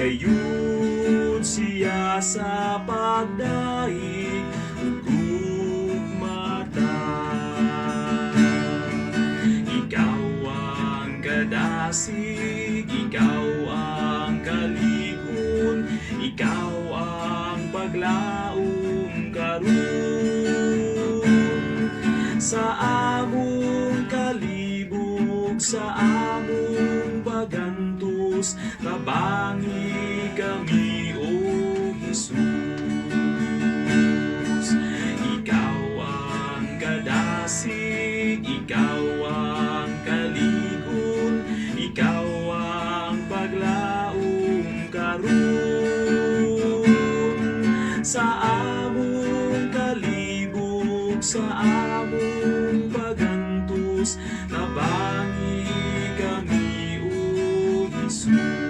Gayud siya sa pagdaig ug mata. Ikaw ang kadasig, ikaw ang kalihon, ikaw ang paglaom karon. Sa among kalibog, sa among bagantos, tabangi kami o Jesus. Ikaw ang kadasig, ikaw ang kalihon, ikaw ang paglaom karon. Sa among kalibog, sa among bagantos, tabangi kami o Jesus.